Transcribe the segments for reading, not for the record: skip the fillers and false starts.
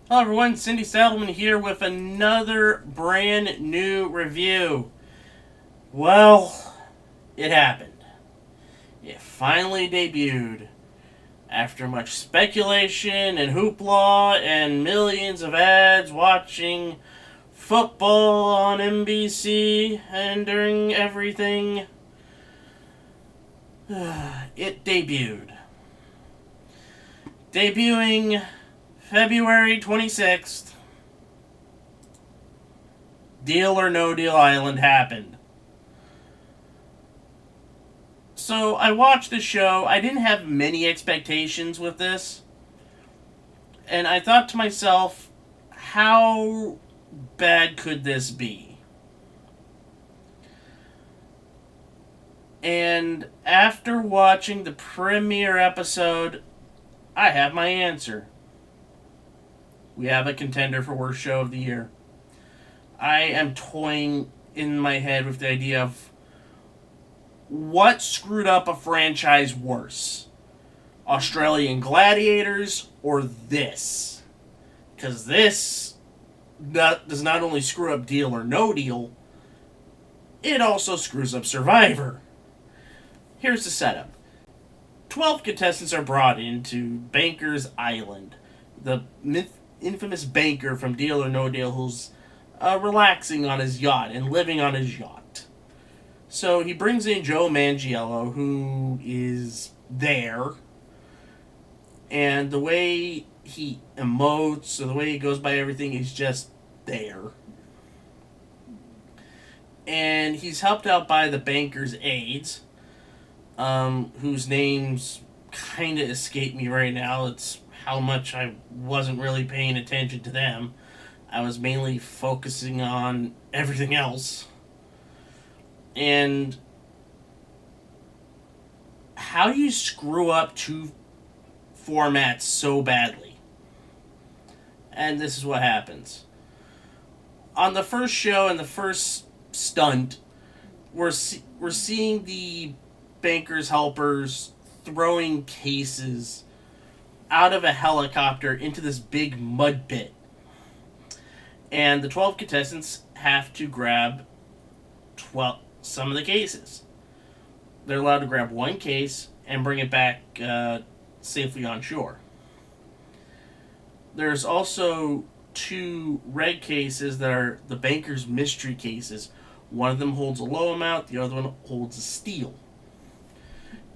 Hello everyone, Cindy Saddleman here with another brand new review. Well, it happened. It finally debuted. After much speculation and hoopla and millions of ads watching football on NBC and during everything, it debuted. Debuting February 26th, Deal or No Deal Island happened. So I watched the show. I didn't have many expectations with this. And I thought to myself, how bad could this be? And after watching the premiere episode, I have my answer. We have a contender for worst show of the year. I am toying in my head with the idea of what screwed up a franchise worse? Australian Gladiators or this? Because this does not only screw up Deal or No Deal, it also screws up Survivor. Here's the setup. 12 contestants are brought into Banker's Island. The infamous banker from Deal or No Deal who's relaxing on his yacht and living on his yacht. So he brings in Joe Manganiello, who is there, and the way he emotes, or the way he goes by everything, is just there. And he's helped out by the banker's aides, whose names kind of escape me right now. It's how much I wasn't really paying attention to them. I was mainly focusing on everything else. And how do you screw up two formats so badly? And this is what happens. On the first show and the first stunt, we're seeing the banker's helpers throwing cases out of a helicopter into this big mud pit. And the 12 contestants have to grab some of the cases. They're allowed to grab one case and bring it back safely on shore. There's also two red cases that are the banker's mystery cases. One of them holds a low amount, the other one holds a steal.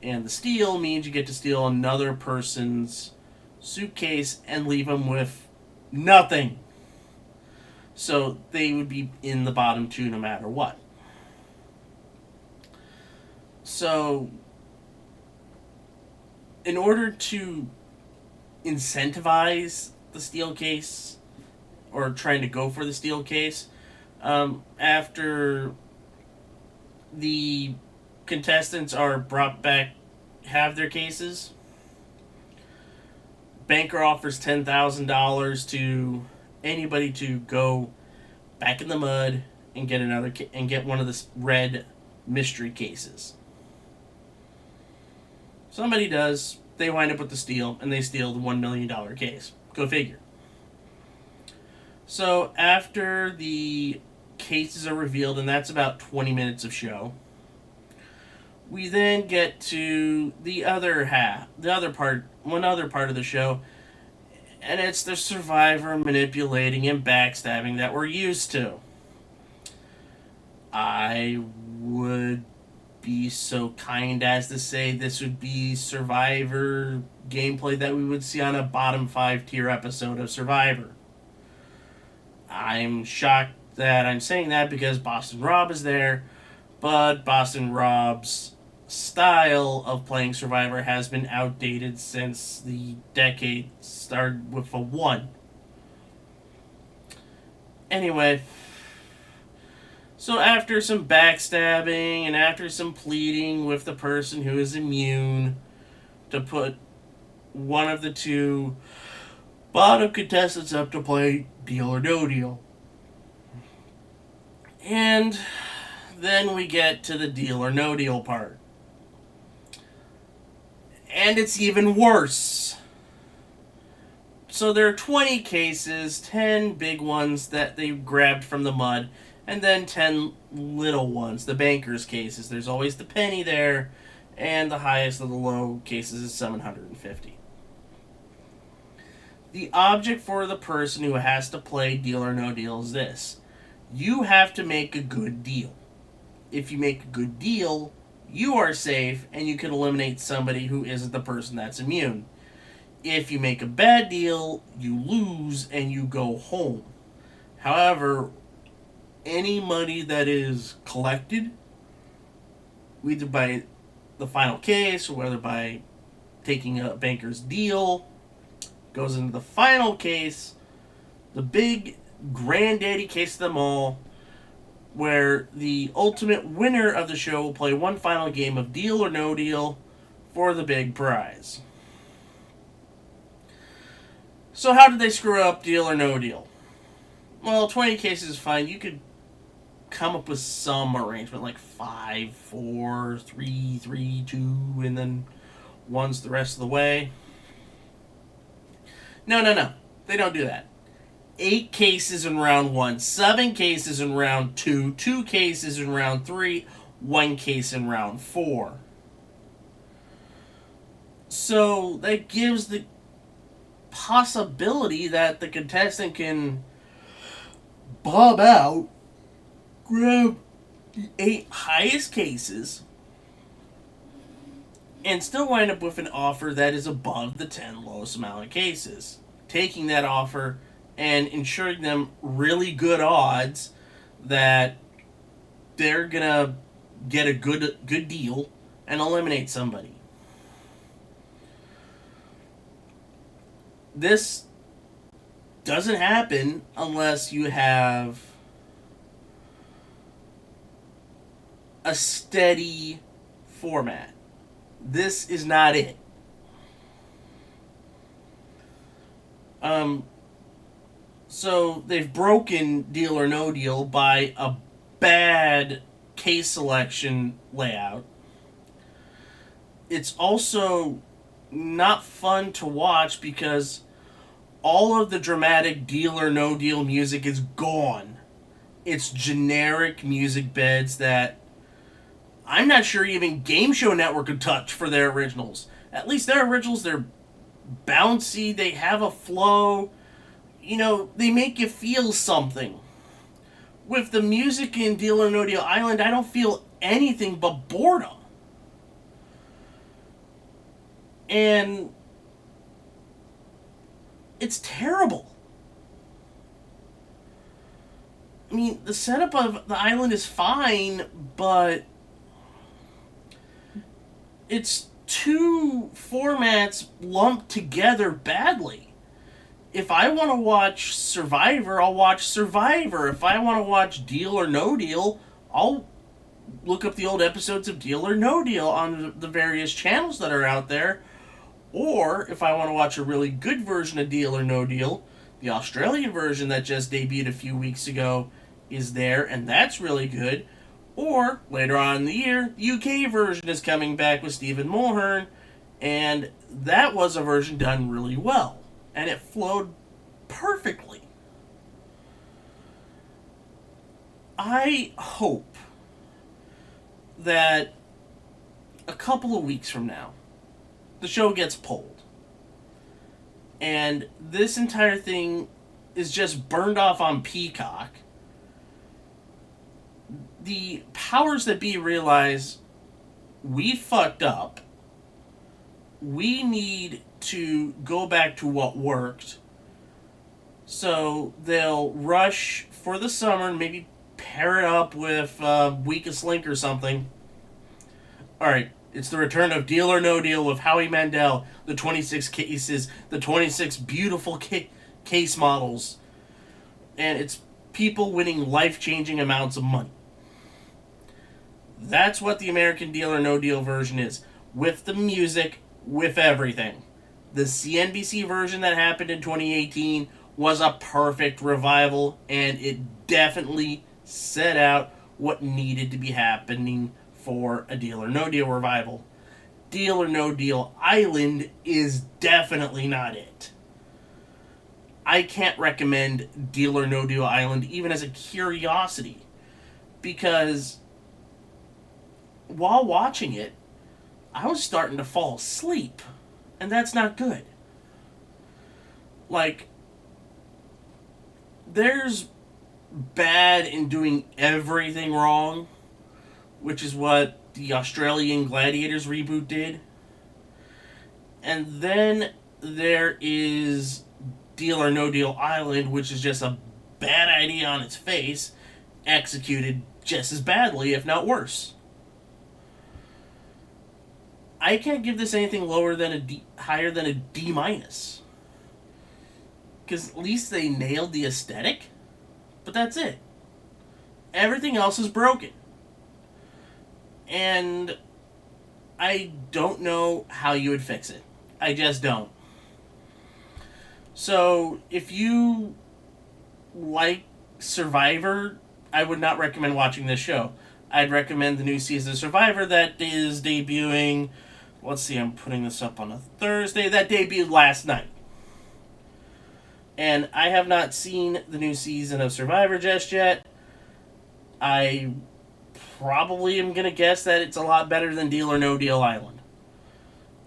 And the steal means you get to steal another person's suitcase and leave them with nothing. So they would be in the bottom two no matter what. So, in order to incentivize the steel case, or trying to go for the steel case, after the contestants are brought back, have their cases, banker offers $10,000 to anybody to go back in the mud and get one of the red mystery cases. Somebody does. They wind up with the steal, and they steal the $1 million case. Go figure. So after the cases are revealed, and that's about 20 minutes of show, we then get to one other part of the show, and it's the survivor manipulating and backstabbing that we're used to. I would be so kind as to say this would be Survivor gameplay that we would see on a bottom 5 tier episode of Survivor. I'm shocked that I'm saying that because Boston Rob is there, but Boston Rob's style of playing Survivor has been outdated since the decade started with a 1. Anyway, so after some backstabbing and after some pleading with the person who is immune to put one of the two bottom contestants up to play Deal or No Deal. And then we get to the Deal or No Deal part. And it's even worse. So there are 20 cases, 10 big ones that they grabbed from the mud, and then 10 little ones, the banker's cases. There's always the penny there, and the highest of the low cases is 750. The object for the person who has to play Deal or No Deal is this. You have to make a good deal. If you make a good deal, you are safe, and you can eliminate somebody who isn't the person that's immune. If you make a bad deal, you lose and you go home. However, any money that is collected, either by the final case or whether by taking a banker's deal, goes into the final case, the big granddaddy case of them all, where the ultimate winner of the show will play one final game of Deal or No Deal for the big prize. So how did they screw up Deal or No Deal? Well, 20 cases is fine. You could come up with some arrangement, like 5, 4, 3, 3, 2, and then 1's the rest of the way. No. They don't do that. 8 cases in round 1, 7 cases in round 2, 2 cases in round 3, 1 case in round 4. So that gives the possibility that the contestant can bob out, grab the 8 highest cases, and still wind up with an offer that is above the 10 lowest amount of cases. Taking that offer and ensuring them really good odds that they're gonna get a good deal and eliminate somebody. This doesn't happen unless you have a steady format. This is not it. So they've broken Deal or No Deal by a bad case selection layout. It's also not fun to watch because all of the dramatic Deal or No Deal music is gone. It's generic music beds that I'm not sure even Game Show Network could touch for their originals. At least their originals, they're bouncy, they have a flow. You know, they make you feel something. With the music in Deal or No Deal Island, I don't feel anything but boredom. And it's terrible. I mean, the setup of the island is fine, but it's two formats lumped together badly. If I want to watch Survivor, I'll watch Survivor. If I want to watch Deal or No Deal, I'll look up the old episodes of Deal or No Deal on the various channels that are out there. Or, if I want to watch a really good version of Deal or No Deal, the Australian version that just debuted a few weeks ago is there, and that's really good. Or, later on in the year, the UK version is coming back with Stephen Mulhern, and that was a version done really well. And it flowed perfectly. I hope that a couple of weeks from now, the show gets pulled. And this entire thing is just burned off on Peacock. The powers that be realize we fucked up. We need to go back to what worked. So they'll rush for the summer and maybe pair it up with Weakest Link or something. Alright, it's the return of Deal or No Deal with Howie Mandel, the 26 cases, the 26 beautiful case models. And it's people winning life-changing amounts of money. That's what the American Deal or No Deal version is. With the music, with everything. The CNBC version that happened in 2018 was a perfect revival, and it definitely set out what needed to be happening for a Deal or No Deal revival. Deal or No Deal Island is definitely not it. I can't recommend Deal or No Deal Island even as a curiosity, because while watching it, I was starting to fall asleep, and that's not good. Like, there's bad in doing everything wrong, which is what the Australian Gladiators reboot did. And then there is Deal or No Deal Island, which is just a bad idea on its face, executed just as badly, if not worse. I can't give this anything higher than a D minus, because at least they nailed the aesthetic, but that's it. Everything else is broken, and I don't know how you would fix it. I just don't. So if you like Survivor, I would not recommend watching this show. I'd recommend the new season of Survivor that is debuting. Let's see, I'm putting this up on a Thursday. That debuted last night. And I have not seen the new season of Survivor just yet. I probably am going to guess that it's a lot better than Deal or No Deal Island.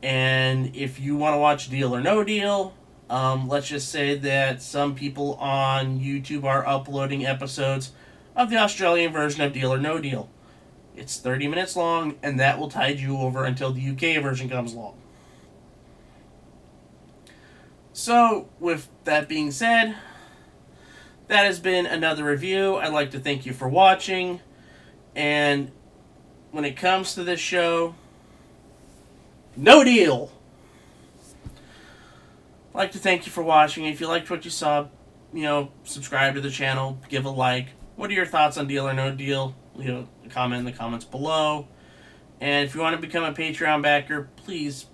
And if you want to watch Deal or No Deal, let's just say that some people on YouTube are uploading episodes of the Australian version of Deal or No Deal. It's 30 minutes long, and that will tide you over until the UK version comes along. So, with that being said, that has been another review. I'd like to thank you for watching. And when it comes to this show, no deal! I'd like to thank you for watching. If you liked what you saw, subscribe to the channel, give a like. What are your thoughts on Deal or No Deal? A comment in the comments below. And if you want to become a Patreon backer, please.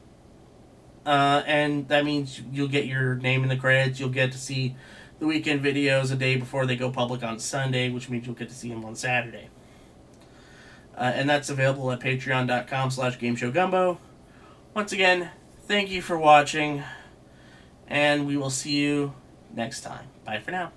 And that means you'll get your name in the credits. You'll get to see the weekend videos a day before they go public on Sunday, which means you'll get to see them on Saturday. And that's available at patreon.com/GameShowGumbo. Once again, thank you for watching, and we will see you next time. Bye for now.